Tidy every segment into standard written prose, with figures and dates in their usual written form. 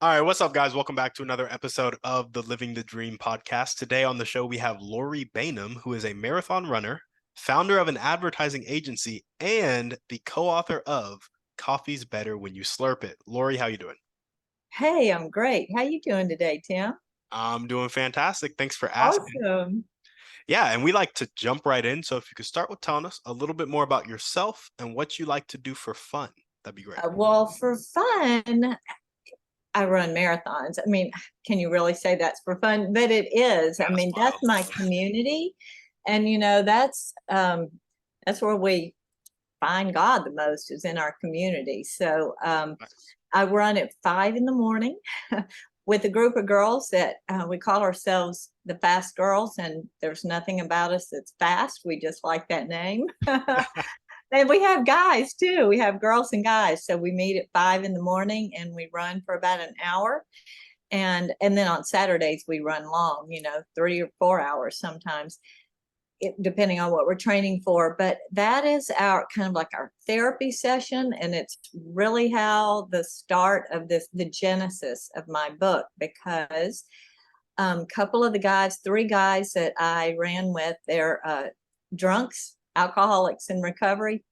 All right, what's up, guys? Welcome back to another episode of the Living the Dream podcast. Today on the show, we have Lori Baynham, who is a marathon runner, founder of an advertising agency, and the co-author of Coffee's Better When You Slurp It. Lori, how you doing? Hey, I'm great. How you doing today, Tim? I'm doing fantastic. Thanks for asking. Awesome. Yeah, and we like to jump right in. So if you could start with telling us a little bit more about yourself and what you like to do for fun, that'd be great. Well, for fun, I run marathons. I mean, can you really say that's for fun? But it is. I That's mean, that's wild. my community, and that's where we find God the most is in our community. So I run at 5 in the morning with a group of girls that we call ourselves the Fast Girls, and there's nothing about us that's fast. We just like that name. And we have guys too. We have girls and guys. So we meet at 5 in the morning and we run for about an hour. And then on Saturdays we run long, 3 or 4 hours sometimes, depending on what we're training for. But that is our kind of like our therapy session, and it's really how the start of the genesis of my book, because a couple of the guys, 3 guys that I ran with, they're drunks, alcoholics in recovery,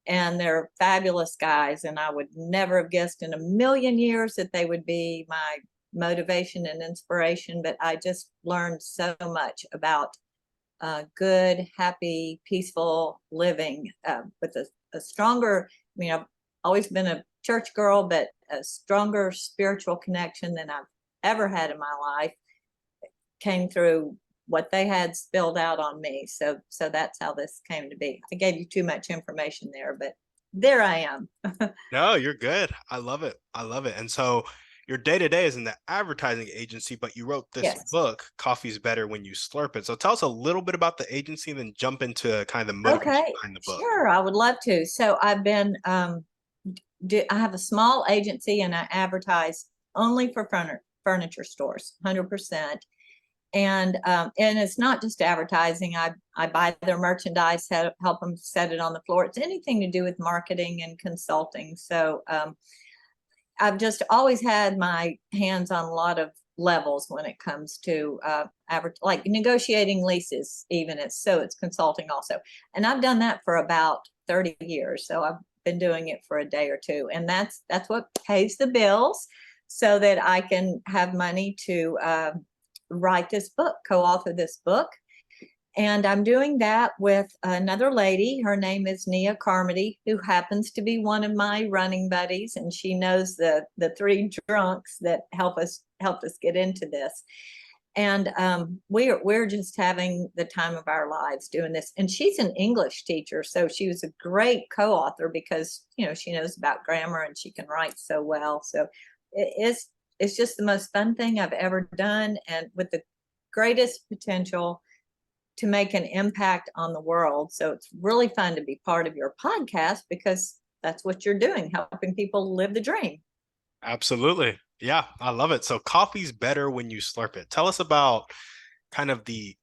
and they're fabulous guys. And I would never have guessed in a million years that they would be my motivation and inspiration. But I just learned so much about good, happy, peaceful living with a stronger, I've always been a church girl, but a stronger spiritual connection than I've ever had in my life came through what they had spilled out on me. So that's how this came to be. I gave you too much information there, but there I am. No, you're good. I love it. I love it. And so your day to day is in the advertising agency, but you wrote this Yes. book, Coffee's Better When You Slurp It. So tell us a little bit about the agency and then jump into kind of the motivation Okay, behind the book. sure. I would love to. So I've been, I have a small agency and I advertise only for furniture stores, 100%. And it's not just advertising. I buy their merchandise, help them set it on the floor. It's anything to do with marketing and consulting. So I've just always had my hands on a lot of levels when it comes to like negotiating leases. Even it's consulting also, and I've done that for about 30 years. So I've been doing it for a day or two, and that's what pays the bills, so that I can have money to write this book, co-author this book. And I'm doing that with another lady. Her name is Nia Carmody, who happens to be one of my running buddies, and she knows the 3 drunks that helped us get into this. And we're just having the time of our lives doing this. And she's an English teacher, so she was a great co-author because she knows about grammar and she can write so well. So it's just the most fun thing I've ever done, and with the greatest potential to make an impact on the world. So it's really fun to be part of your podcast because that's what you're doing, helping people live the dream. Absolutely. Yeah, I love it. So coffee's better when you slurp it. Tell us about kind of the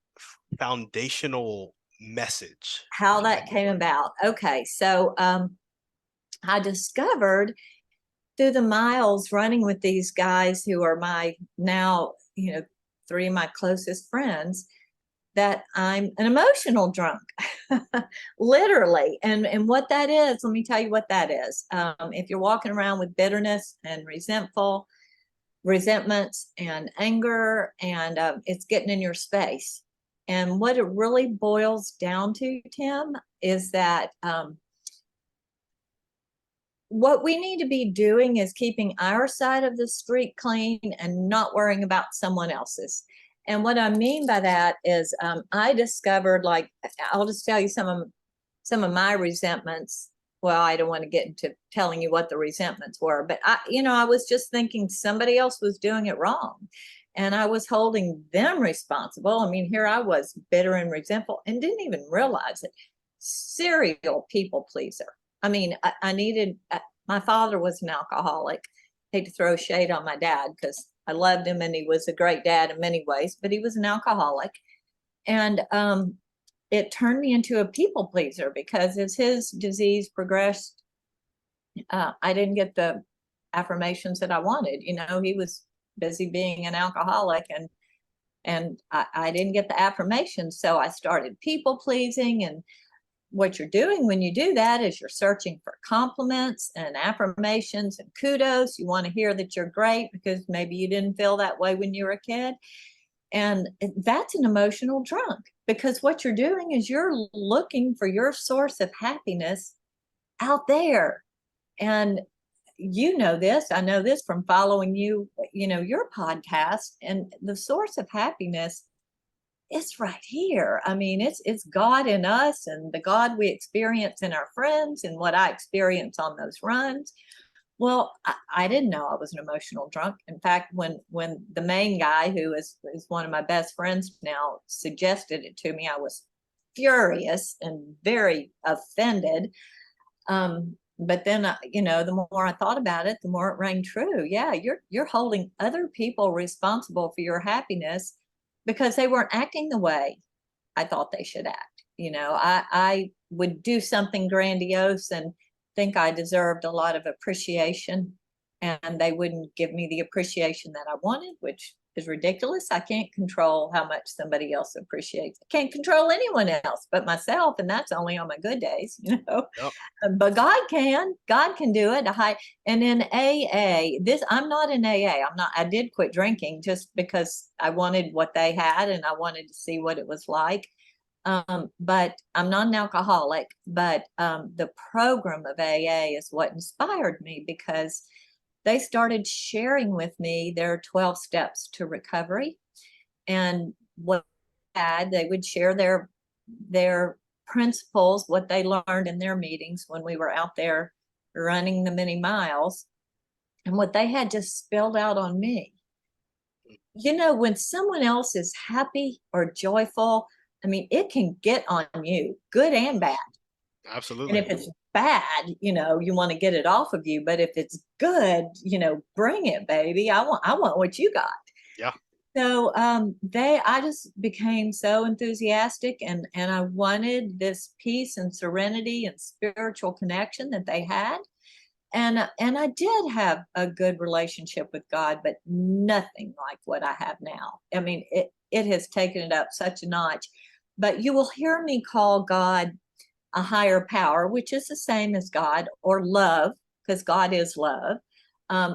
foundational message. How that came about. Okay, so I discovered through the miles running with these guys who are my now, 3 of my closest friends, that I'm an emotional drunk, literally. And what that is, let me tell you what that is. If you're walking around with bitterness and resentments and anger, and it's getting in your space. And what it really boils down to, Tim, is that what we need to be doing is keeping our side of the street clean and not worrying about someone else's. And what I mean by that is I discovered, like, I'll just tell you some of my resentments. Well, I don't want to get into telling you what the resentments were, but I was just thinking somebody else was doing it wrong, and I was holding them responsible. I mean, here I was bitter and resentful and didn't even realize it. Serial people pleaser. I mean, I needed, my father was an alcoholic. I hate to throw shade on my dad because I loved him and he was a great dad in many ways, but he was an alcoholic. And it turned me into a people pleaser because as his disease progressed, I didn't get the affirmations that I wanted. He was busy being an alcoholic, and I didn't get the affirmations. So I started people pleasing. And what you're doing when you do that is you're searching for compliments and affirmations and kudos. You want to hear that you're great because maybe you didn't feel that way when you were a kid. And that's an emotional drunk, because what you're doing is you're looking for your source of happiness out there. And I know this from following your podcast, and the source of happiness is right here. I mean, it's God in us, and the God we experience in our friends, and what I experience on those runs. Well, I didn't know I was an emotional drunk. In fact, when the main guy, who is one of my best friends now, suggested it to me, I was furious and very offended. But then, the more I thought about it, the more it rang true. Yeah, you're holding other people responsible for your happiness because they weren't acting the way I thought they should act. I would do something grandiose and think I deserved a lot of appreciation, and they wouldn't give me the appreciation that I wanted, which is ridiculous. I can't control how much somebody else appreciates. I can't control anyone else but myself, and that's only on my good days, Yep. But God can do it. And in AA, I'm not in AA. I did quit drinking just because I wanted what they had, and I wanted to see what it was like. But I'm not an alcoholic, but the program of AA is what inspired me, because they started sharing with me their 12 steps to recovery. And they would share their principles, what they learned in their meetings when we were out there running the many miles, and what they had just spilled out on me. When someone else is happy or joyful, I mean, it can get on you, good and bad. Absolutely. And if it's bad, you want to get it off of you. But if it's good, bring it, baby. I want what you got. Yeah. So I just became so enthusiastic, and I wanted this peace and serenity and spiritual connection that they had. And I did have a good relationship with God, but nothing like what I have now. I mean, it has taken it up such a notch. But you will hear me call God a higher power, which is the same as God, or love, because God is love.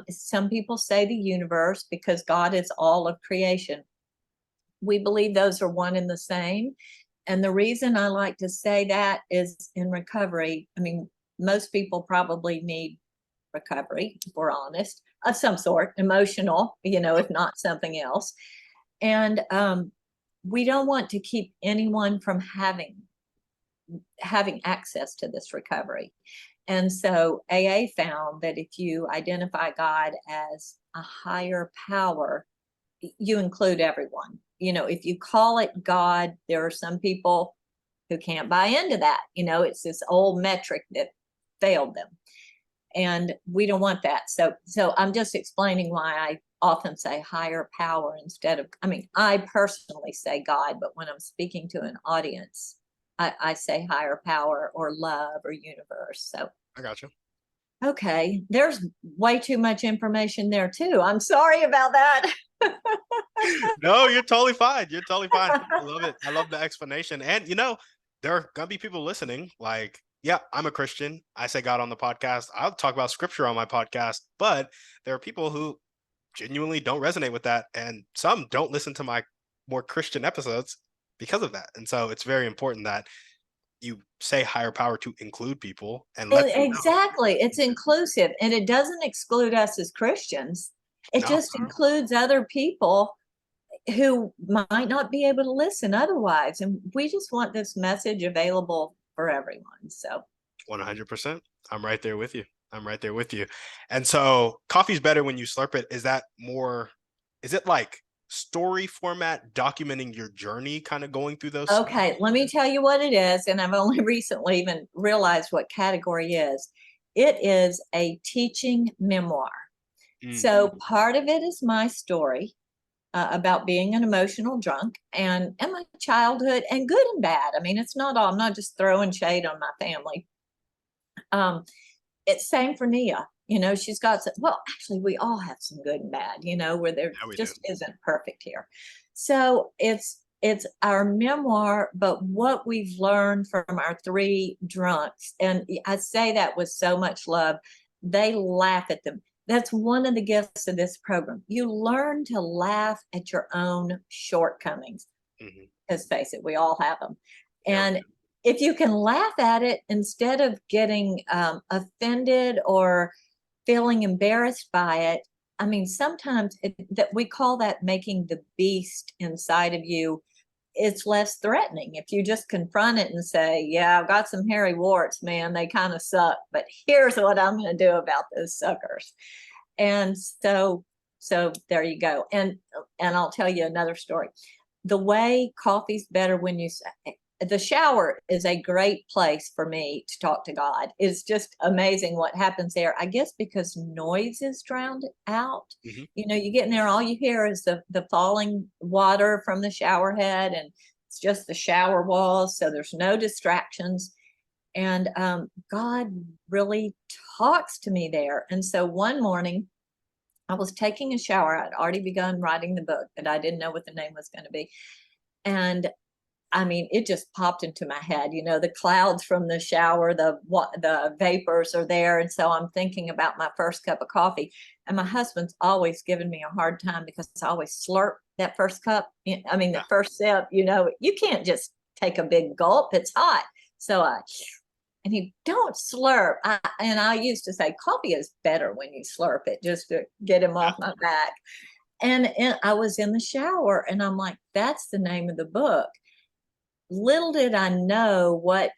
Some people say the universe, because God is all of creation. We believe those are one and the same. And the reason I like to say that is, in recovery, I mean, most people probably need recovery, if we're honest, of some sort, emotional, if not something else. And we don't want to keep anyone from having access to this recovery. And so AA found that if you identify God as a higher power, you include everyone. If you call it God, there are some people who can't buy into that. It's this old metric that failed them. And we don't want that. So I'm just explaining why I often say higher power instead of, I personally say God, but when I'm speaking to an audience, I say higher power or love or universe. So I got you. Okay, there's way too much information there too. I'm sorry about that. No, you're totally fine. You're totally fine. I love it. I love the explanation. And there are gonna be people listening. Like, yeah, I'm a Christian. I say God on the podcast. I'll talk about scripture on my podcast, but there are people who genuinely don't resonate with that, and some don't listen to my more Christian episodes because of that. And so it's very important that you say higher power to include people and let them know. Exactly. It's inclusive, and it doesn't exclude us as Christians. It just includes other people who might not be able to listen otherwise. And we just want this message available for everyone. So 100%. I'm right there with you. And so coffee's better when you slurp it. Is it like story format, documenting your journey, kind of going through those? Okay, let me tell you what it is. And I've only recently even realized what category is. It is a teaching memoir. So part of it is my story about being an emotional drunk and my childhood, and good and bad. I mean, it's not all, I'm not just throwing shade on my family. It's same for Nia. she's got some, well, actually we all have some good and bad, where there Yeah, we do. just isn't perfect here. So it's our memoir, but what we've learned from our three drunks, and I say that with so much love, they laugh at them. That's one of the gifts of this program. You learn to laugh at your own shortcomings. Hmm. Let's face it, we all have them. Yeah, And if you can laugh at it instead of getting offended or feeling embarrassed by it, I mean, sometimes that we call that making the beast inside of you. It's less threatening if you just confront it and say, yeah, I've got some hairy warts, man. They kind of suck, but here's what I'm going to do about those suckers. And so there you go. And I'll tell you another story. The way coffee's better when you the shower is a great place for me to talk to God. It's just amazing what happens there. I guess because noise is drowned out. hmm You get in there, all you hear is the falling water from the shower head, and it's just the shower walls. So there's no distractions. And God really talks to me there. And so one morning, I was taking a shower. I'd already begun writing the book, but I didn't know what the name was going to be. And I mean, it just popped into my head, the clouds from the shower, the vapors are there. And so I'm thinking about my first cup of coffee. And my husband's always given me a hard time because I always slurp that first cup. I mean, the first sip, you can't just take a big gulp. It's hot. So and he don't slurp. And I used to say coffee is better when you slurp it, just to get him off my back. And I was in the shower and I'm like, that's the name of the book. Little did I know what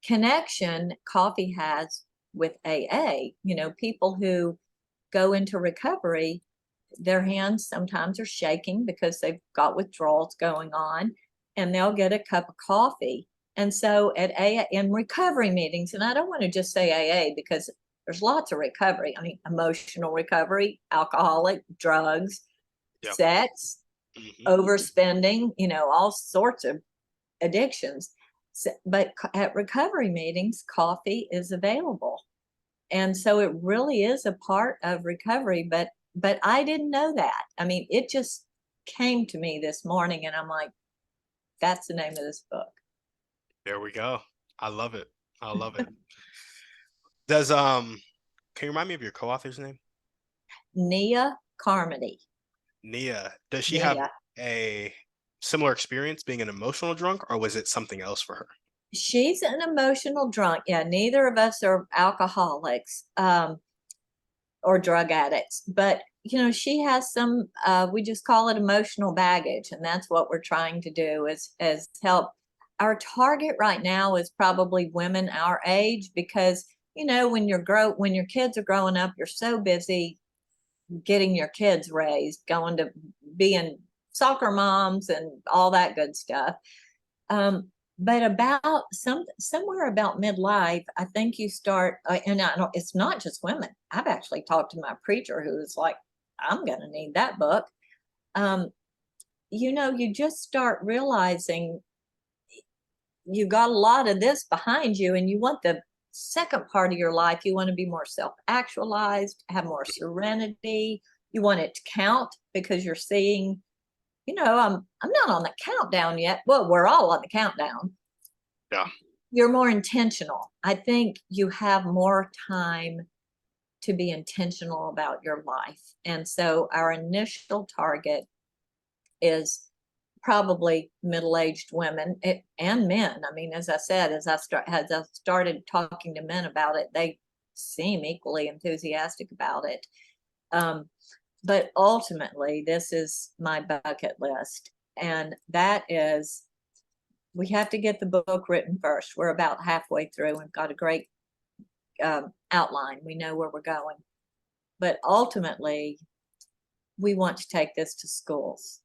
connection coffee has with AA. People who go into recovery, their hands sometimes are shaking because they've got withdrawals going on, and they'll get a cup of coffee. And so at AA, in recovery meetings, and I don't want to just say AA because there's lots of recovery. I mean, emotional recovery, alcoholic, drugs, Yep. sex, overspending, all sorts of addictions. So, but at recovery meetings, coffee is available. And so it really is a part of recovery, but I didn't know that. I mean, it just came to me this morning and I'm like, that's the name of this book. There we go. I love it. I love it. Does can you remind me of your co-author's name? Nia Carmody. Nia. Does she have Nia. a similar experience being an emotional drunk, or was it something else for her? She's an emotional drunk. Yeah, neither of us are alcoholics or drug addicts, but she has some we just call it emotional baggage, and that's what we're trying to do is help. Our target right now is probably women our age, because when your kids are growing up, you're so busy getting your kids raised, going to being soccer moms and all that good stuff. But about somewhere about midlife, I think you start, and it's not just women. I've actually talked to my preacher who was like, I'm going to need that book. You just start realizing you got a lot of this behind you, and you want the second part of your life. You want to be more self-actualized, have more serenity. You want it to count because you're seeing, I'm not on the countdown yet. Well, we're all on the countdown. Yeah. You're more intentional. I think you have more time to be intentional about your life. And so our initial target is probably middle-aged women and men. I mean, as I said, as I started talking to men about it, they seem equally enthusiastic about it. But ultimately, this is my bucket list. And that is, we have to get the book written first. We're about halfway through. We've got a great outline. We know where we're going. But ultimately, we want to take this to schools.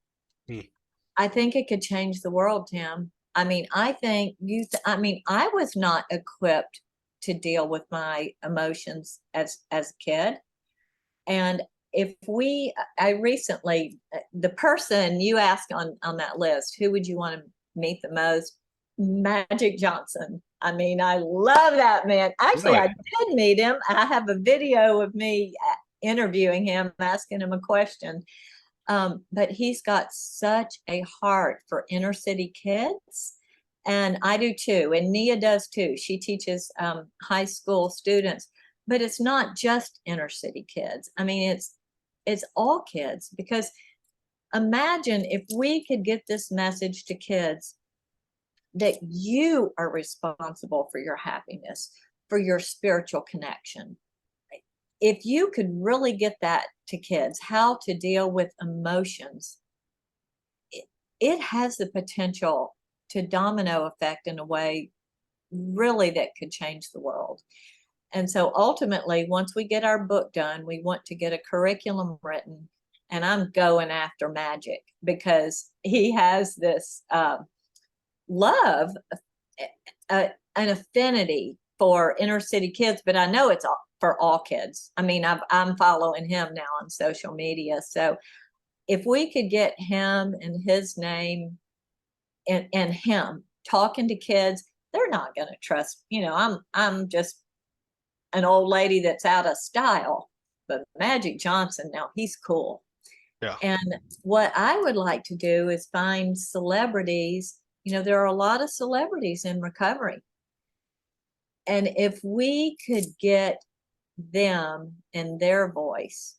I think it could change the world, Tim. I mean, I think I was not equipped to deal with my emotions as a kid. And I recently, the person you asked on that list, who would you want to meet the most? Magic Johnson. I mean, I love that man. Actually, Really? I did meet him. I have a video of me interviewing him, asking him a question. But he's got such a heart for inner city kids. And I do too. And Nia does too. She teaches high school students, but it's not just inner city kids. I mean, it's all kids, because imagine if we could get this message to kids that you are responsible for your happiness, for your spiritual connection. If you could really get that to kids, how to deal with emotions, it has the potential to domino effect in a way really that could change the world. And so ultimately, once we get our book done, we want to get a curriculum written. And I'm going after Magic because he has this love, an affinity for inner city kids, but I know it's for all kids. I mean, I'm following him now on social media. So if we could get him and his name and him talking to kids, they're not going to trust, I'm just an old lady that's out of style, but Magic Johnson, now he's cool. Yeah. And what I would like to do is find celebrities. There are a lot of celebrities in recovery. And if we could get them and their voice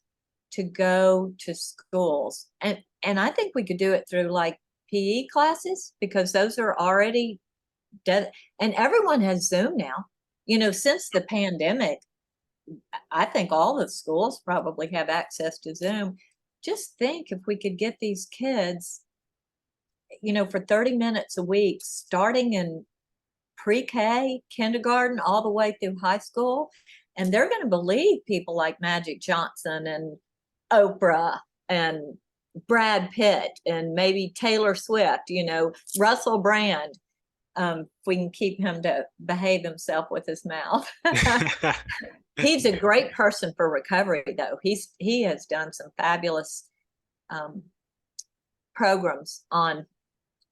to go to schools, and I think we could do it through like PE classes, because those are already dead, and everyone has Zoom now. Since the pandemic, I think all the schools probably have access to Zoom. Just think if we could get these kids, for 30 minutes a week, starting in pre-K, kindergarten, all the way through high school, and they're going to believe people like Magic Johnson and Oprah and Brad Pitt and maybe Taylor Swift, Russell Brand. If we can keep him to behave himself with his mouth. He's a great person for recovery, though. He has done some fabulous programs on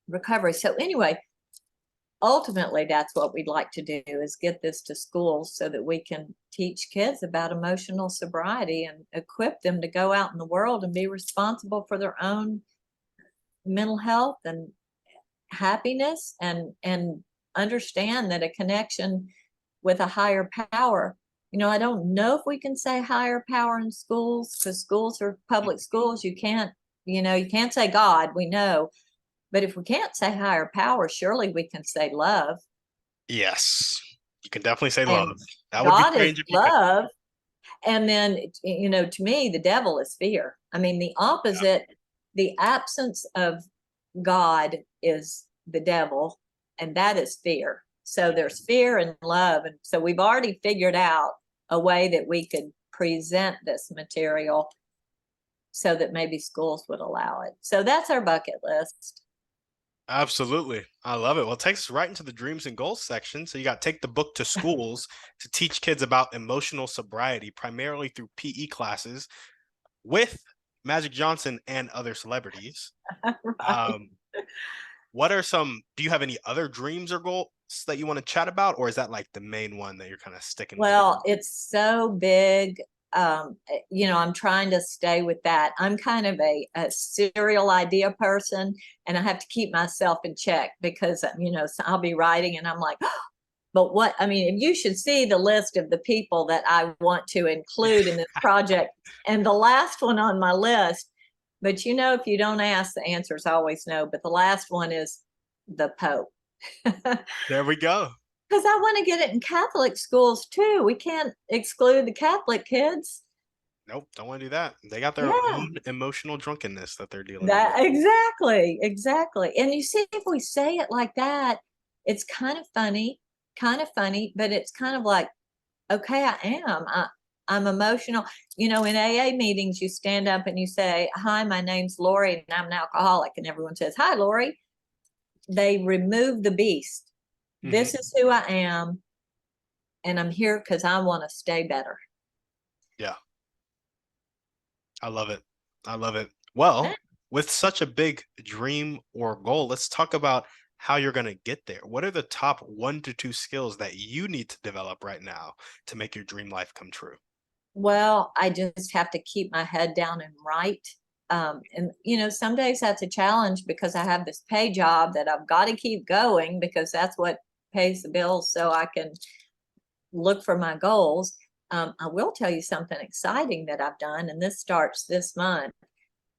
recovery. So anyway, ultimately, that's what we'd like to do, is get this to schools so that we can teach kids about emotional sobriety and equip them to go out in the world and be responsible for their own mental health and happiness, and understand that a connection with a higher power. I don't know if we can say higher power in schools, because schools are public schools. You can't say God, we know. But if we can't say higher power, surely we can say love. Yes, you can definitely say And love. That would be God is strange if you could. love. And then, to me, the devil is fear. I mean, the opposite, the absence of God is the devil, and that is fear. So there's fear and love. And so we've already figured out a way that we could present this material so that maybe schools would allow it. So that's our bucket list. Absolutely. I love it. Well, it takes us right into the dreams and goals section. So you got to take the book to schools to teach kids about emotional sobriety, primarily through PE classes with Magic Johnson and other celebrities. Right. What are do you have any other dreams or goals that you want to chat about? Or is that like the main one that you're kind of sticking with? Well, it's so big. I'm trying to stay with that. I'm kind of a serial idea person, and I have to keep myself in check because, so I'll be writing and I'm like, oh, but what, I mean, you should see the list of the people that I want to include in this project. And the last one on my list, but if you don't ask, the answer is always no. But the last one is the Pope. There we go. Because I want to get it in Catholic schools too. We can't exclude the Catholic kids. Nope, don't want to do that. They got their Yeah, own emotional drunkenness that they're dealing that with. exactly. And you see, if we say it like that, it's kind of funny, but it's kind of like, okay, I'm emotional. In AA meetings, you stand up and you say, "Hi, my name's Lori, and I'm an alcoholic," and everyone says, "Hi, Lori." They remove the beast. This is who I am, and I'm here because I want to stay better. Yeah. I love it. I love it. Well, with such a big dream or goal, let's talk about how you're going to get there. What are the top 1 to 2 skills that you need to develop right now to make your dream life come true? Well, I just have to keep my head down and write. And, some days that's a challenge because I have this pay job that I've got to keep going because that's what pays the bills so I can look for my goals. I will tell you something exciting that I've done, and this starts this month.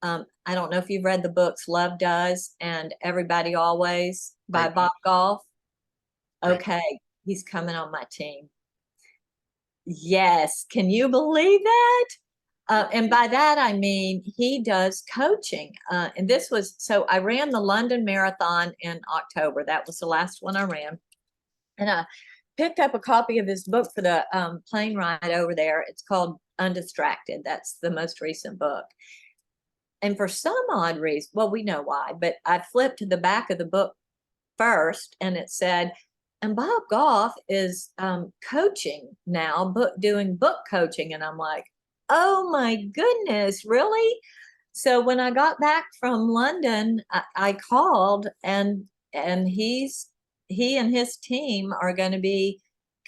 I don't know if you've read the books Love Does and Everybody Always by Great. Bob Goff. Great. Okay, he's coming on my team. Yes, can you believe that? And by that, I mean, he does coaching. And this was, so I ran the London Marathon in October. That was the last one I ran. And I picked up a copy of his book for the plane ride over there. It's called Undistracted. That's the most recent book. And for some odd reason, well, we know why, but I flipped to the back of the book first and it said, and Bob Goff is coaching now, doing book coaching. And I'm like, oh my goodness, really? So when I got back from London, I called and he and his team are going to be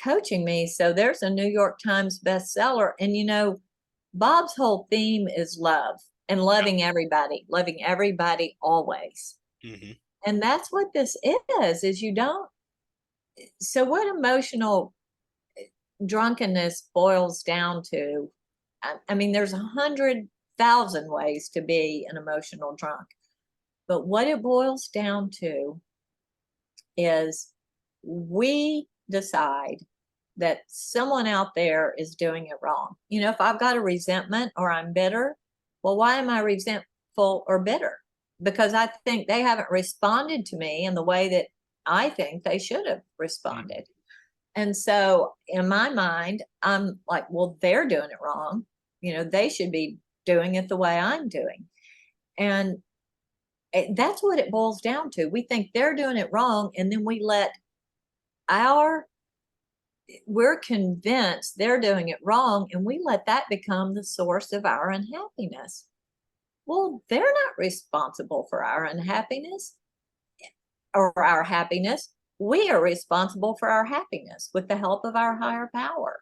coaching me. So there's a New York Times bestseller. And Bob's whole theme is love and loving everybody always. Mm-hmm. And that's what this is you don't. So what emotional drunkenness boils down to, I mean, there's 100,000 ways to be an emotional drunk, but what it boils down to is we decide that someone out there is doing it wrong. If I've got a resentment or I'm bitter, well, why am I resentful or bitter? Because I think they haven't responded to me in the way that I think they should have responded. Mm-hmm. And so in my mind, I'm like, well, they're doing it wrong. They should be doing it the way I'm doing. And that's what it boils down to. We think they're doing it wrong. And then we're convinced they're doing it wrong. And we let that become the source of our unhappiness. Well, they're not responsible for our unhappiness or our happiness. We are responsible for our happiness with the help of our higher power.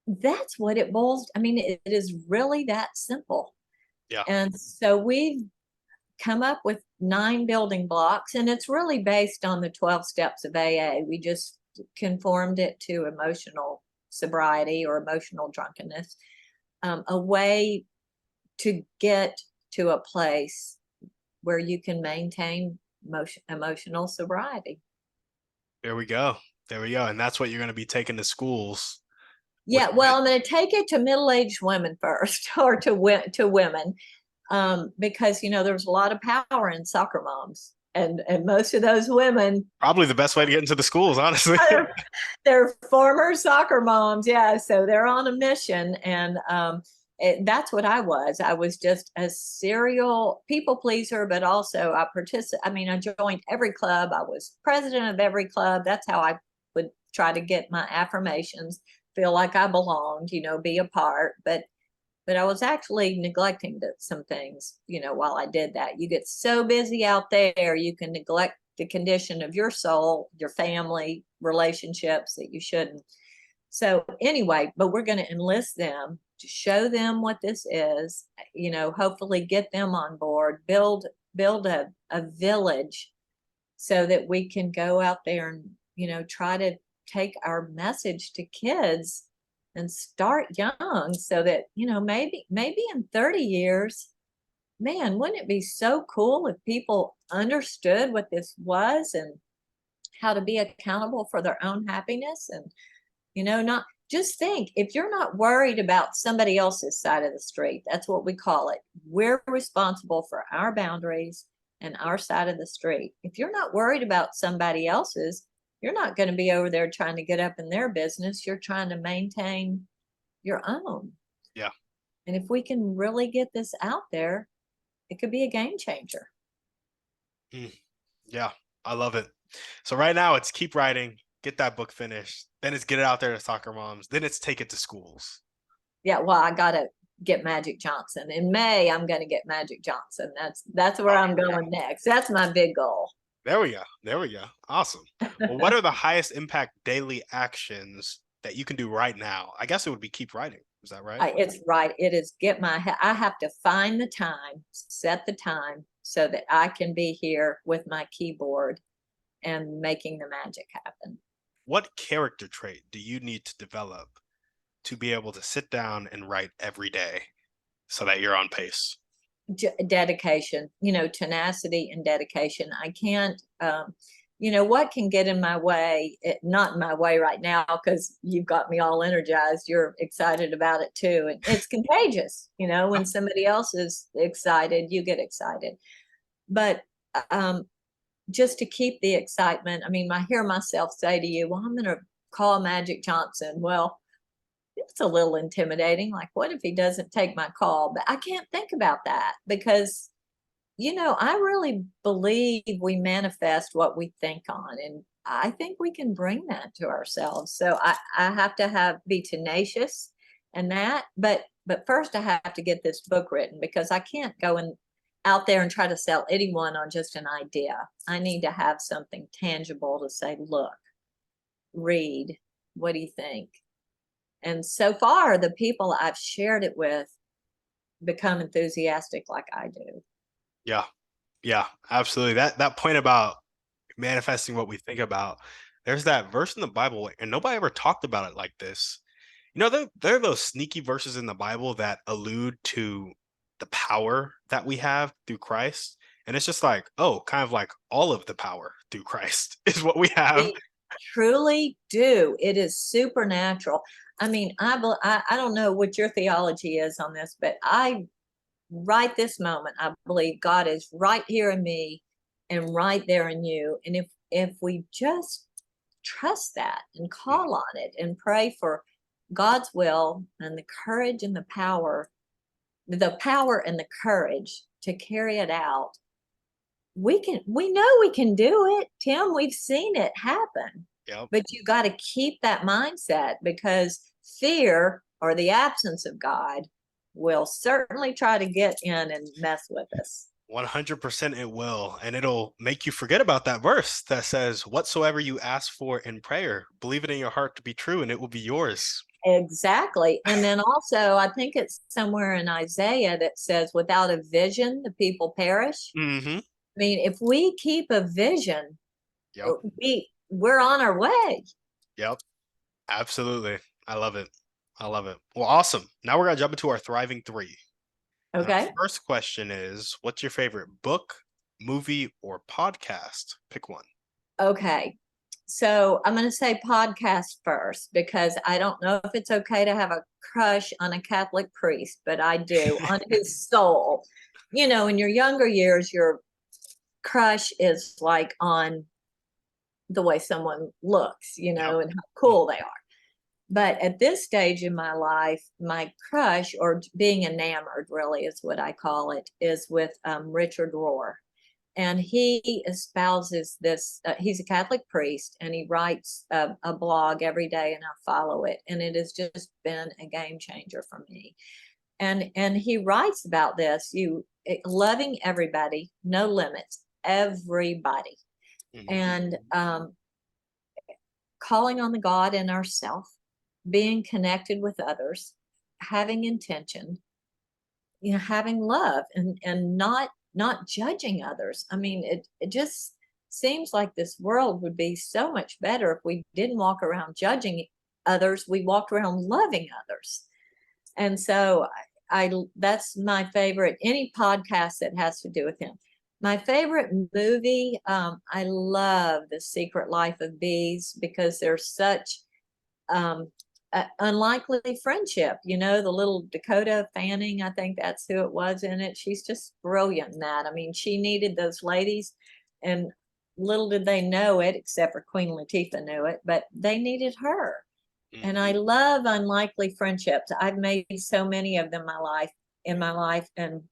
That's what it boils. I mean, it is really that simple. Yeah. And so we've come up with 9 building blocks, and it's really based on the 12 steps of AA. We just conformed it to emotional sobriety or emotional drunkenness, a way to get to a place where you can maintain emotional sobriety. There we go. And that's what you're going to be taking to schools. Yeah, well, I'm going to take it to middle-aged women first, or to women, because there's a lot of power in soccer moms, and most of those women probably the best way to get into the schools, honestly. They're former soccer moms, yeah. So they're on a mission, and that's what I was. I was just a serial people pleaser, but also I joined every club. I was president of every club. That's how I would try to get my affirmations, feel like I belonged, be a part. But I was actually neglecting some things, while I did that. You get so busy out there, you can neglect the condition of your soul, your family, relationships that you shouldn't. So anyway, but we're going to enlist them to show them what this is, hopefully get them on board, build a village so that we can go out there and, try to take our message to kids and start young so that, maybe in 30 years, man, wouldn't it be so cool if people understood what this was and how to be accountable for their own happiness? And, not just think, if you're not worried about somebody else's side of the street, that's what we call it. We're responsible for our boundaries and our side of the street. If you're not worried about somebody else's, you're not going to be over there trying to get up in their business. You're trying to maintain your own. Yeah. And if we can really get this out there, it could be a game changer. Yeah, I love it. So right now it's keep writing, get that book finished. Then it's get it out there to soccer moms. Then it's take it to schools. Yeah, well, I got to get Magic Johnson. In May, I'm going to get Magic Johnson. That's where I'm going next. That's my big goal. There we go. There we go. Awesome. Well, what are the highest impact daily actions that you can do right now? I guess it would be keep writing. Is that right? It's right. It is I have to find the time, set the time so that I can be here with my keyboard and making the magic happen. What character trait do you need to develop to be able to sit down and write every day so that you're on pace? Dedication, tenacity and dedication. I can't, what can get in my way? Not in my way right now, because you've got me all energized. You're excited about it too. And it's contagious. When somebody else is excited, you get excited. But just to keep the excitement, I hear myself say to you, well, I'm going to call Magic Johnson. Well, it's a little intimidating. Like, what if he doesn't take my call? But I can't think about that because, I really believe we manifest what we think on. And I think we can bring that to ourselves. So I have to be tenacious and that, but first I have to get this book written because I can't go out there and try to sell anyone on just an idea. I need to have something tangible to say, look, read, what do you think? And so far, the people I've shared it with become enthusiastic like I do. Yeah. Yeah, absolutely. That point about manifesting what we think about, there's that verse in the Bible, and nobody ever talked about it like this. There are those sneaky verses in the Bible that allude to the power that we have through Christ. And it's just like, oh, kind of like all of the power through Christ is what we have. We truly do. It is supernatural. I don't know what your theology is on this, but right this moment, I believe God is right here in me and right there in you. And if we just trust that and call on it and pray for God's will and the courage and the power and the courage to carry it out, we know we can do it, Tim. We've seen it happen. Yep. But you got to keep that mindset because fear or the absence of God will certainly try to get in and mess with us. 100% it will. And it'll make you forget about that verse that says, whatsoever you ask for in prayer, believe it in your heart to be true and it will be yours. Exactly. And then also, I think it's somewhere in Isaiah that says, without a vision, the people perish. Mm-hmm. If we keep a vision, Yep. we're on our way. Yep. Absolutely. I love it. I love it. Well, awesome. Now we're going to jump into our thriving three. Okay. First question is, what's your favorite book, movie, or podcast? Pick one. Okay. So I'm going to say podcast first because I don't know if it's okay to have a crush on a Catholic priest, but I do on his soul. In your younger years, your crush is like on the way someone looks, and how cool they are. But at this stage in my life, my crush, or being enamored really is what I call it, is with Richard Rohr. And he espouses this, he's a Catholic priest, and he writes a blog every day, and I follow it. And it has just been a game changer for me. And he writes about this, loving everybody, no limits, everybody. Mm-hmm. And calling on the God in ourself, being connected with others, having intention, having love, and not judging others. It just seems like this world would be so much better if we didn't walk around judging others. We walked around loving others. And so that's my favorite, any podcast that has to do with him. My favorite movie, I love The Secret Life of Bees because there's such unlikely friendship. The little Dakota Fanning, I think that's who it was in it. She's just brilliant in that. She needed those ladies, and little did they know it, except for Queen Latifah knew it, but they needed her. Mm-hmm. And I love unlikely friendships. I've made so many of them in my life, and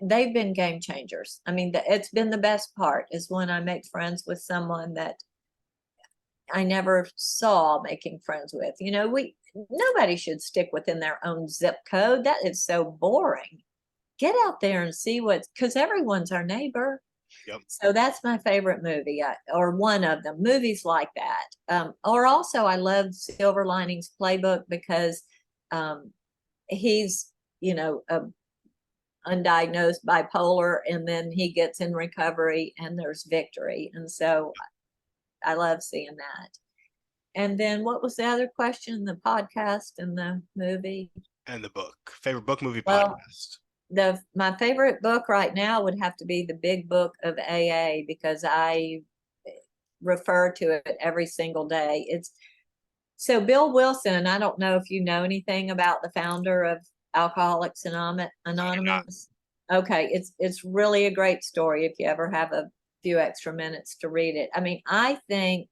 they've been game changers. It's been the best part is when I make friends with someone that I never saw making friends with. Nobody should stick within their own zip code. That is so boring. Get out there and see because everyone's our neighbor. Yep. So that's my favorite movie, or one of them, movies like that. Or also, I love Silver Linings Playbook because he's, a undiagnosed bipolar, and then he gets in recovery and there's victory. And so I love seeing that. And then what was the other question? The podcast and the movie? And the book. Favorite book, movie, Well, podcast. my favorite book right now would have to be The Big Book of AA, because I refer to it every single day. So Bill Wilson, I don't know if you know anything about the founder of Alcoholics Anonymous. Okay, it's really a great story if you ever have a few extra minutes to read it. I mean, I think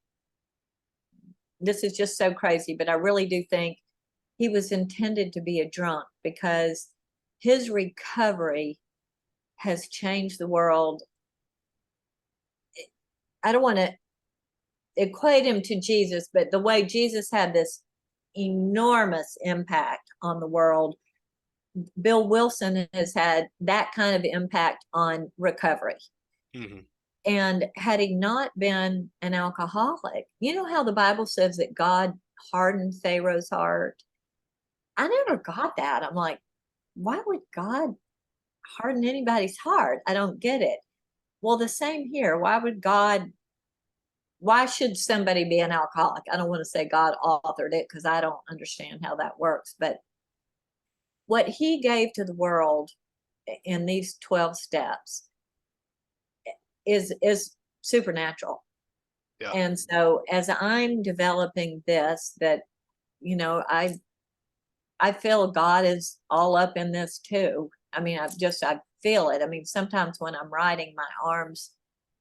this is just so crazy, but I really do think he was intended to be a drunk, because his recovery has changed the world. I don't want to equate him to Jesus, but the way Jesus had this enormous impact on the world, Bill Wilson has had that kind of impact on recovery. Mm-hmm. And had he not been an alcoholic, you know how the Bible says that God hardened Pharaoh's heart? I never got that. I'm like, why would God harden anybody's heart? I don't get it. Well, the same here. Why should somebody be an alcoholic? I don't want to say God authored it, because I don't understand how that works. But what he gave to the world in these 12 steps is supernatural. Yeah. And so as I'm developing this, that, I feel God is all up in this too. I mean, I feel it. I mean, sometimes when I'm writing, my arms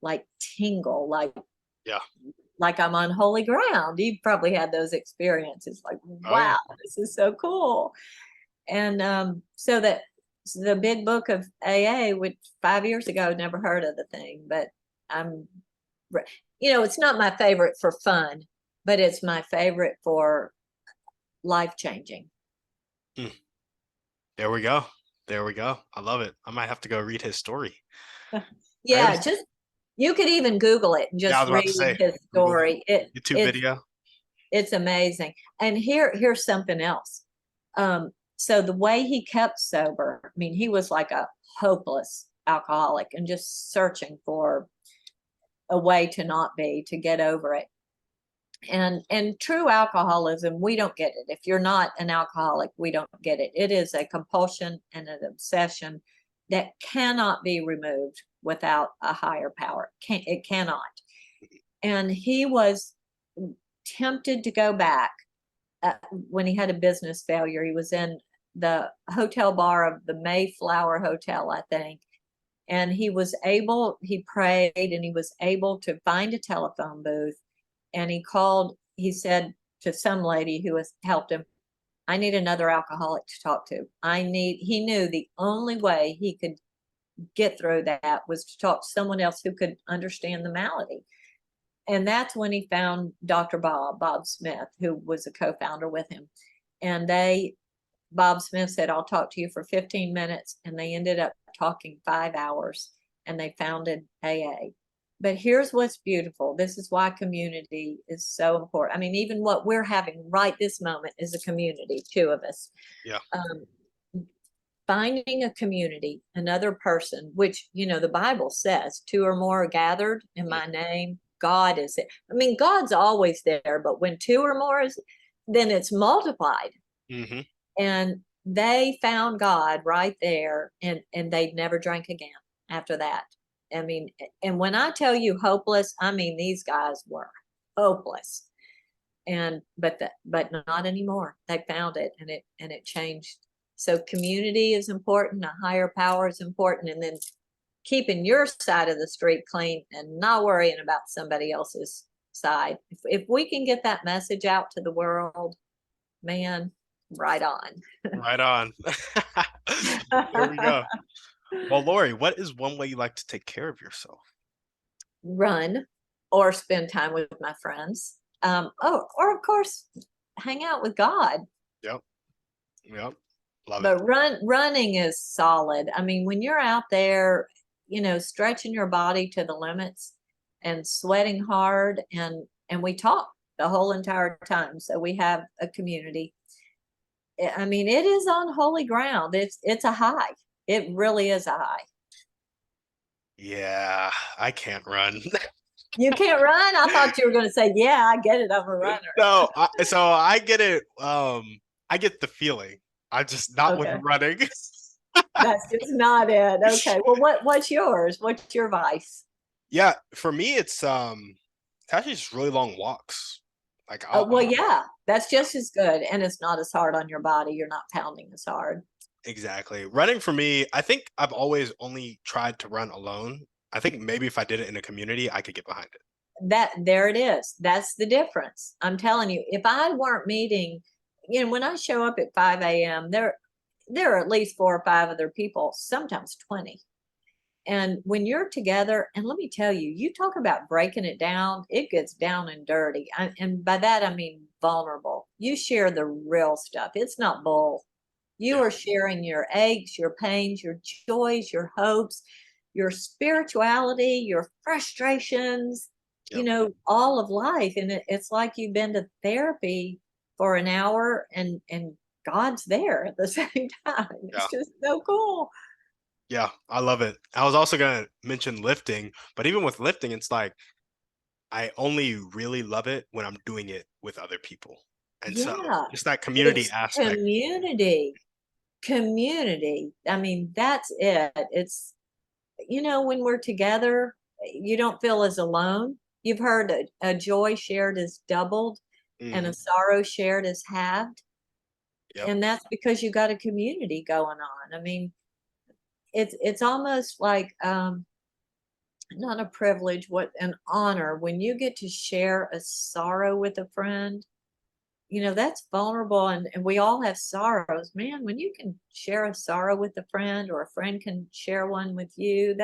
like tingle, Yeah. like I'm on holy ground. You've probably had those experiences, like, wow, this is so cool. And so the Big Book of AA, which 5 years ago, never heard of the thing, but it's not my favorite for fun, but it's my favorite for life-changing. There we go. There we go. I love it. I might have to go read his story. Yeah, you could even Google it and just read his story. YouTube video. It's amazing. And here's something else. So the way he kept sober, I mean, he was like a hopeless alcoholic and just searching for a way to not be, to get over it. And true alcoholism, we don't get it. If you're not an alcoholic, we don't get it. It is a compulsion and an obsession that cannot be removed without a higher power. It cannot. And he was tempted to go back when he had a business failure. He was in the hotel bar of the Mayflower Hotel, I think. And he prayed, and he was able to find a telephone booth. And he said to some lady who has helped him, I need another alcoholic to talk to. He knew the only way he could get through that was to talk to someone else who could understand the malady. And that's when he found Dr. Bob Smith, who was a co-founder with him. And Bob Smith said, I'll talk to you for 15 minutes. And they ended up talking 5 hours, and they founded AA. But here's what's beautiful. This is why community is so important. I mean, even what we're having right this moment is a community, two of us. Yeah. Finding a community, another person, which, the Bible says 2 or more are gathered in my name, God is it. I mean, God's always there, but when 2 or more then it's multiplied. Mm-hmm. And they found God right there, and they'd never drank again after that. I mean, and when I tell you hopeless, I mean, these guys were hopeless. But not anymore. They found it, and it changed. So community is important, a higher power is important, and then keeping your side of the street clean and not worrying about somebody else's side. If we can get that message out to the world, man, right on. Right on. There we go. Well, Lori, what is one way you like to take care of yourself? Run or spend time with my friends. Or of course, hang out with God. Yep. Love But it. running is solid. I mean, when you're out there, stretching your body to the limits and sweating hard, and we talk the whole entire time. So we have a community. I mean, it is on holy ground. It's a high. It really is a high. Yeah, I can't run. You can't run? I thought you were going to say, yeah, I get it. I'm a runner. No, so I get it. I get the feeling. I'm just not with Okay. running. That's just not it. Okay. Well, what's yours? What's your vice? Yeah, for me, it's actually just really long walks. Like Well, yeah, that's just as good. And it's not as hard on your body. You're not pounding as hard. exactly. Running for me, I think I've always only tried to run alone. I think maybe if I did it in a community, I could get behind it. There it is. That's the difference. I'm telling you, if I weren't meeting, when I show up at 5 a.m., there are at least 4 or 5 other people, sometimes 20. And when you're together, and let me tell you, you talk about breaking it down, it gets down and dirty. And by that, I mean vulnerable. You share the real stuff. It's not bull. You are sharing your aches, your pains, your joys, your hopes, your spirituality, your frustrations, all of life. And it's like you've been to therapy for an hour, and God's there at the same time. It's just so cool. Yeah, I love it. I was also going to mention lifting, but even with lifting, it's like I only really love it when I'm doing it with other people. And so just that community aspect. Community. I mean, that's it. It's, when we're together, you don't feel as alone. You've heard a joy shared is doubled, and a sorrow shared is halved. Yep. And that's because you got a community going on. I mean, it's almost like not a privilege, what an honor when you get to share a sorrow with a friend. That's vulnerable, and we all have sorrows, man. When you can share a sorrow with a friend, or a friend can share one with you,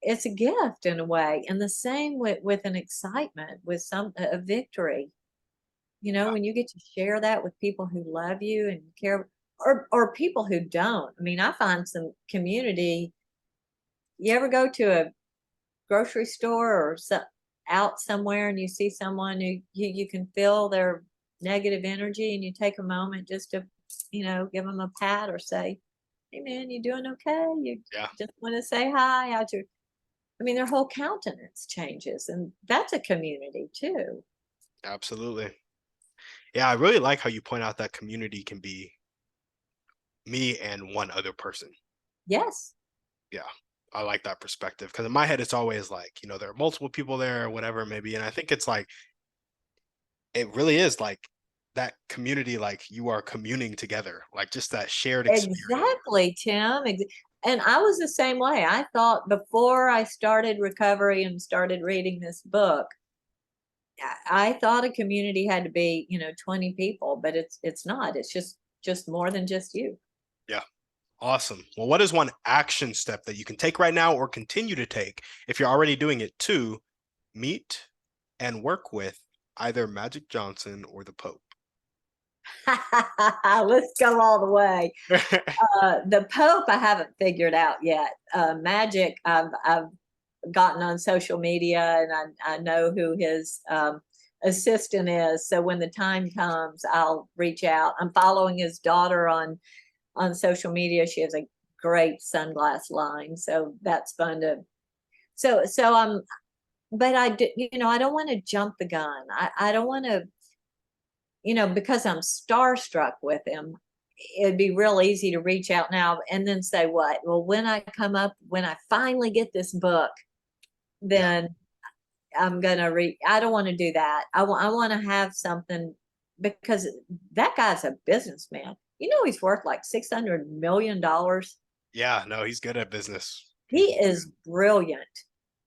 it's a gift in a way. And the same with an excitement, with a victory. When you get to share that with people who love you and care, or people who don't. I mean, I find some community. You ever go to a grocery store or out somewhere, and you see someone who you can feel their negative energy, and you take a moment just to, give them a pat or say, hey man, you doing okay? You just want to say hi. I mean, their whole countenance changes, and that's a community too. Absolutely. Yeah, I really like how you point out that community can be me and one other person. Yes. Yeah, I like that perspective, because in my head, it's always like, there are multiple people there or whatever it may be. And I think it's like, it really is like that community, like you are communing together, like just that shared experience. Exactly, Tim. And I was the same way. I thought before I started recovery and started reading this book, I thought a community had to be, 20 people, but it's not. It's just more than just you. Yeah. Awesome. Well, what is one action step that you can take right now or continue to take if you're already doing it to meet and work with either Magic Johnson or the Pope? Let's go all the way. The Pope, I haven't figured out yet. Magic, I've gotten on social media, and I know who his assistant is. So when the time comes, I'll reach out. I'm following his daughter on social media. She has a great sunglass line, so that's fun to. So but I don't want to jump the gun. I don't want to, because I'm starstruck with him. It'd be real easy to reach out now and then say what? Well, when I finally get this book, then I'm gonna read. I don't want to do that. I want to have something, because that guy's a businessman. He's worth like $600 million. Yeah, no, he's good at business. He is brilliant,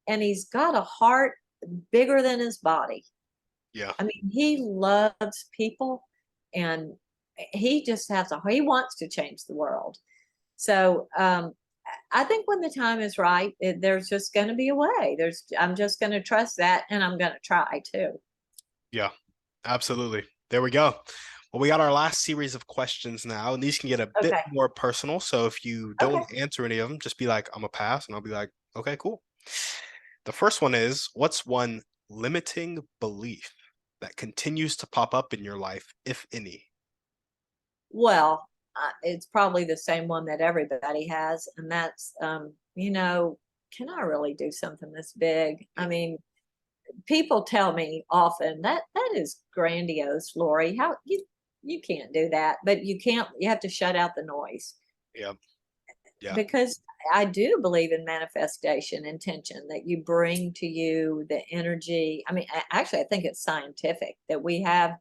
and he's got a heart bigger than his body. Yeah. I mean, he loves people, and he just he wants to change the world. So I think when the time is right, there's just going to be a way. I'm just going to trust that, and I'm going to try too. Yeah, absolutely. There we go. Well, we got our last series of questions now, and these can get a bit Okay. more personal. So if you don't Okay. want to answer any of them, just be like, I'm a pass, and I'll be like, okay, cool. The first one is, what's one limiting belief that continues to pop up in your life, if any? Well, it's probably the same one that everybody has, and that's, can I really do something this big? I mean, people tell me often that that is grandiose, Lori. How you can't do that, but you can't. You have to shut out the noise Yeah, yeah, because I do believe in manifestation, intention that you bring to you the energy. I mean, actually, I think it's scientific that we have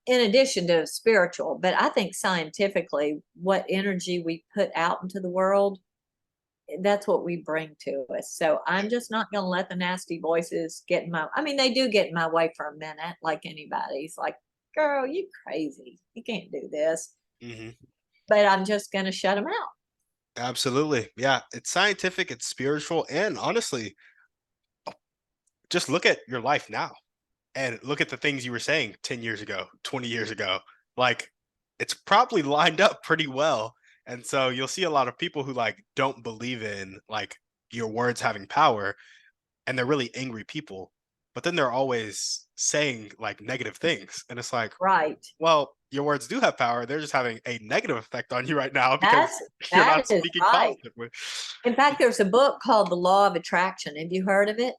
in addition to spiritual, but I think scientifically, what energy we put out into the world, that's what we bring to us. So I'm just not going to let the nasty voices get in my. I mean, they do get in my way for a minute, like anybody's. Like, girl, you crazy? You can't do this. hmm But I'm just going to shut them out. absolutely. Yeah, it's scientific, it's spiritual, and honestly, just look at your life now and look at the things you were saying 10 years ago, 20 years ago. Like, it's probably lined up pretty well. And so you'll see a lot of people who like don't believe in like your words having power, and they're really angry people, but then they're always saying like negative things. And it's like, Right. well, your words do have power. They're just having a negative effect on you right now because That's you're that not is speaking right. positively. In fact, there's a book called The Law of Attraction. Have you heard of it?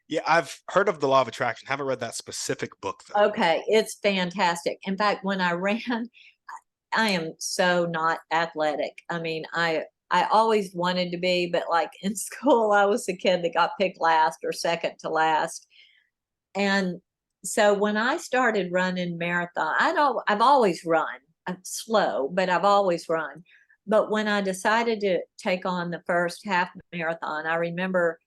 Yeah, I've heard of the law of attraction. Haven't read that specific book though. Okay, it's fantastic. In fact, when I ran, I am so not athletic. I mean, I always wanted to be, but like in school, I was the kid that got picked last or second to last. And so when I started running marathon, I've always run. I'm slow, but I've always run. But when I decided to take on the first half marathon, I remember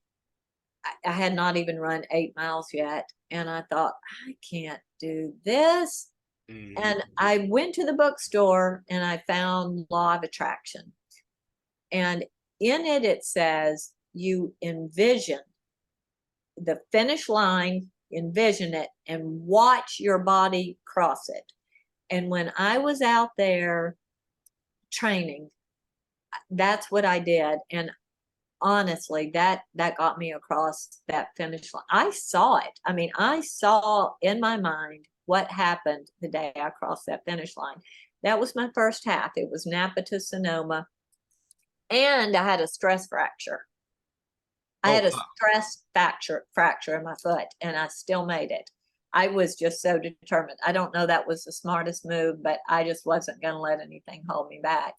I had not even run 8 miles yet. And I thought, I can't do this. Mhm. And I went to the bookstore and I found Law of Attraction. And in it, it says you envision the finish line, envision it, and watch your body cross it. And when I was out there training, that's what I did. And honestly, that got me across that finish line. I saw it. I mean, I saw in my mind what happened the day I crossed that finish line. That was my first half. It was Napa to Sonoma, and I had a stress fracture. I Oh, had a wow. stress fracture in my foot, and I still made it. I was just so determined. I don't know that was the smartest move, but I just wasn't going to let anything hold me back.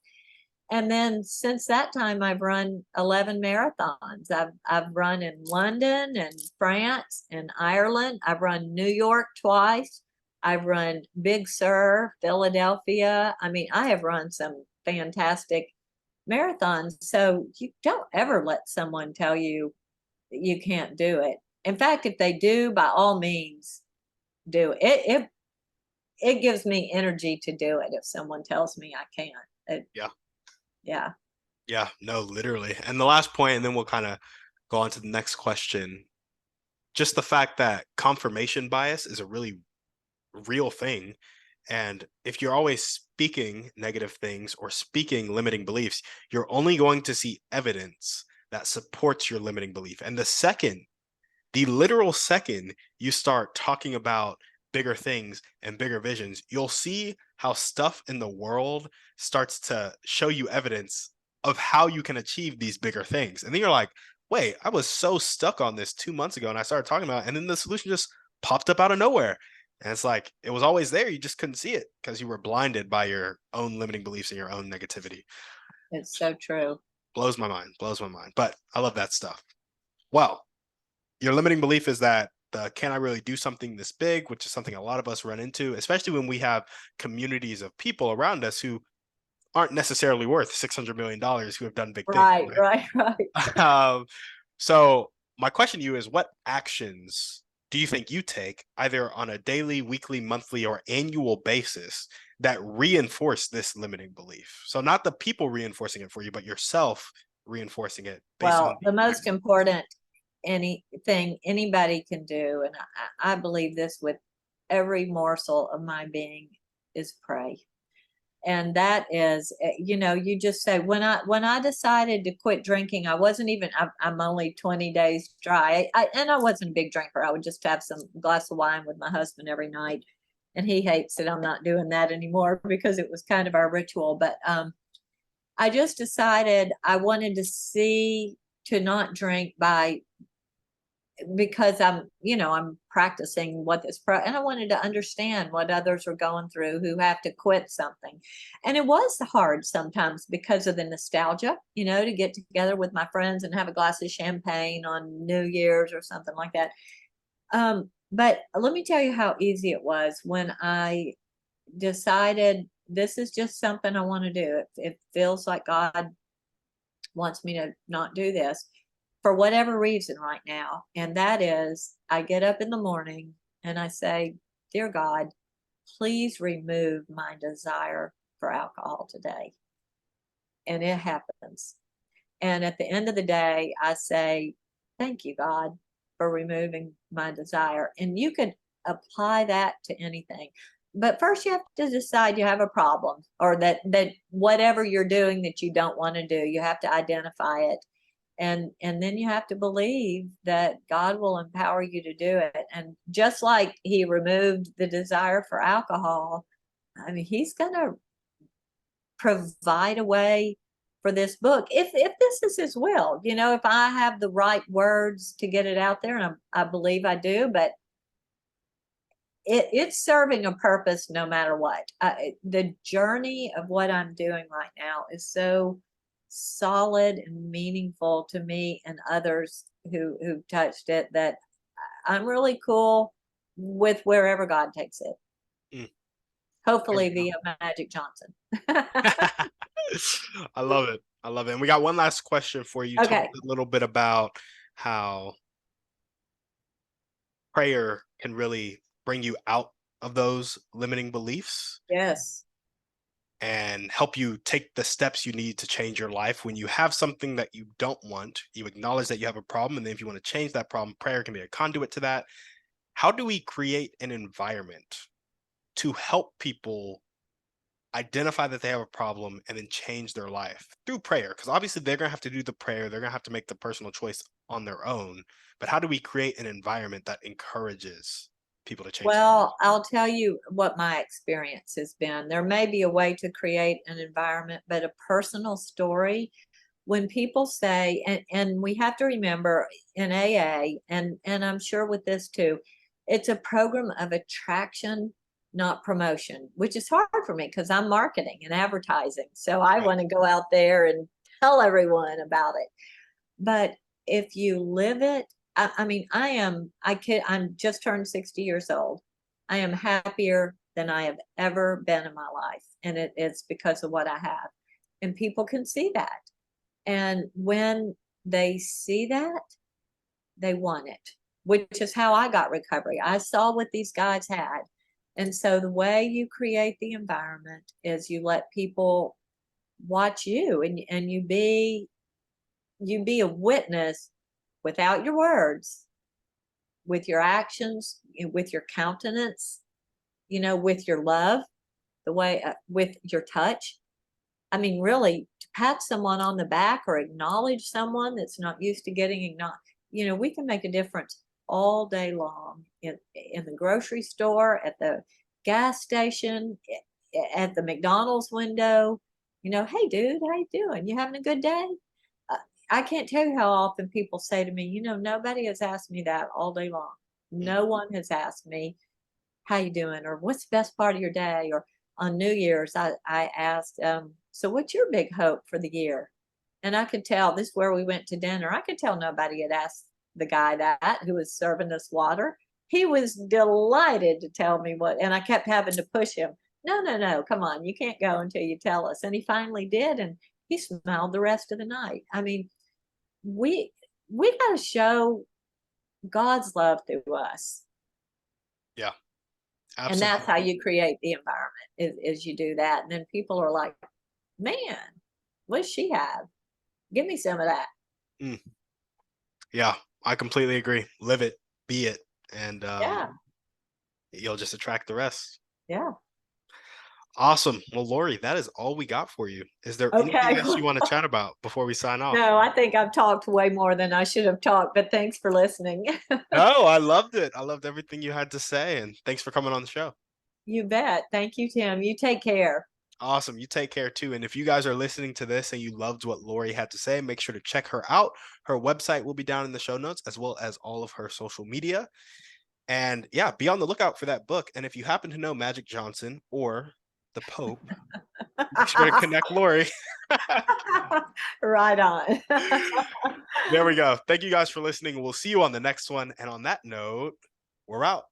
And then since that time, I've run 11 marathons. I've run in London and France and Ireland. I've run New York twice. I've run Big Sur, Philadelphia. I mean, I have run some fantastic marathons. So you don't ever let someone tell you that you can't do it. In fact, if they do, by all means, do it. It gives me energy to do it if someone tells me I can't. Yeah. Yeah. Yeah. No, literally. And the last point, and then we'll kind of go on to the next question. Just the fact that confirmation bias is a really real thing. And if you're always speaking negative things or speaking limiting beliefs, you're only going to see evidence that supports your limiting belief. And the literal second you start talking about bigger things and bigger visions, you'll see how stuff in the world starts to show you evidence of how you can achieve these bigger things. And then you're like, wait, I was so stuck on this 2 months ago and I started talking about it, and then the solution just popped up out of nowhere. And it's like it was always there. You just couldn't see it because you were blinded by your own limiting beliefs and your own negativity. It's so true. Blows my mind, blows my mind. But I love that stuff. Well, your limiting belief is that the can I really do something this big, which is something a lot of us run into, especially when we have communities of people around us who aren't necessarily worth $600 million who have done big things. Right, right, right. Right? So my question to you is, what actions do you think you take either on a daily, weekly, monthly, or annual basis that reinforce this limiting belief? So not the people reinforcing it for you, but yourself reinforcing it based on Well, the most important anything anybody can do, and I believe this with every morsel of my being is pray. And that is, you just say, when I decided to quit drinking, I wasn't even, I'm only 20 days dry. And I wasn't a big drinker. I would just have some glass of wine with my husband every night. And he hates that I'm not doing that anymore because it was kind of our ritual. But I just decided I wanted to not drink because I'm practicing what and I wanted to understand what others are going through who have to quit something. And it was hard sometimes because of the nostalgia, to get together with my friends and have a glass of champagne on New Year's or something like that. But let me tell you how easy it was when I decided this is just something I want to do. It feels like God wants me to not do this for whatever reason right now. And that is, I get up in the morning and I say, dear God, please remove my desire for alcohol today. And it happens. And at the end of the day, I say, thank you, God, for removing my desire. And you could apply that to anything. But first you have to decide you have a problem, or that whatever you're doing that you don't want to do, you have to identify it. And then you have to believe that God will empower you to do it. And just like he removed the desire for alcohol, I mean, he's going to provide a way for this book. If this is his will, if I have the right words to get it out there, and I believe I do, but it's serving a purpose no matter what. The journey of what I'm doing right now is so solid and meaningful to me and others who touched it, that I'm really cool with wherever God takes it. Hopefully via Magic Johnson. I love it. And we got one last question for you. Okay. Talk a little bit about how prayer can really bring you out of those limiting beliefs. Yes. And help you take the steps you need to change your life. When you have something that you don't want, you acknowledge that you have a problem. And then if you want to change that problem, prayer can be a conduit to that. How do we create an environment to help people identify that they have a problem and then change their life through prayer? Because obviously they're going to have to do the prayer. They're going to have to make the personal choice on their own. But how do we create an environment that encourages people to change? Well, I'll tell you what my experience has been. There may be a way to create an environment, but a personal story, when people say, and we have to remember in AA, and I'm sure with this too, it's a program of attraction, not promotion, which is hard for me because I'm marketing and advertising. So I want to go out there and tell everyone about it. But if you live it, I'm just turned 60 years old. I am happier than I have ever been in my life. And it's because of what I have. And people can see that. And when they see that, they want it, which is how I got recovery. I saw what these guys had. And so the way you create the environment is you let people watch you, and you be a witness without your words, with your actions, with your countenance, with your love, the way, with your touch. I mean, really, to pat someone on the back or acknowledge someone that's not used to getting acknowledged, we can make a difference all day long in the grocery store, at the gas station, at the McDonald's window. Hey, dude, how you doing? You having a good day? I can't tell you how often people say to me, nobody has asked me that all day long. No one has asked me, how you doing? Or what's the best part of your day? Or on New Year's, I asked, so what's your big hope for the year? And I could tell, this is where we went to dinner, I could tell nobody had asked the guy that, who was serving us water. He was delighted to tell me what, and I kept having to push him. No, come on, you can't go until you tell us. And he finally did, and he smiled the rest of the night. I mean, we got to show God's love through us. Yeah, absolutely. And that's how you create the environment, is you do that. And then people are like, man, what does she have? Give me some of that. Yeah, I completely agree. Live it, be it. And Yeah. You'll just attract the rest. Yeah. Awesome. Well, Lori, that is all we got for you. Is there anything Okay. else you want to chat about before we sign off? No, I think I've talked way more than I should have talked, but thanks for listening. No, I loved it. I loved everything you had to say, and thanks for coming on the show. You bet. Thank you, Tim. You take care. Awesome. You take care too. And if you guys are listening to this and you loved what Lori had to say, make sure to check her out. Her website will be down in the show notes, as well as all of her social media. And yeah, be on the lookout for that book. And if you happen to know Magic Johnson or the Pope, make sure to connect Lori. Right on. There we go. Thank you guys for listening. We'll see you on the next one. And on that note, we're out.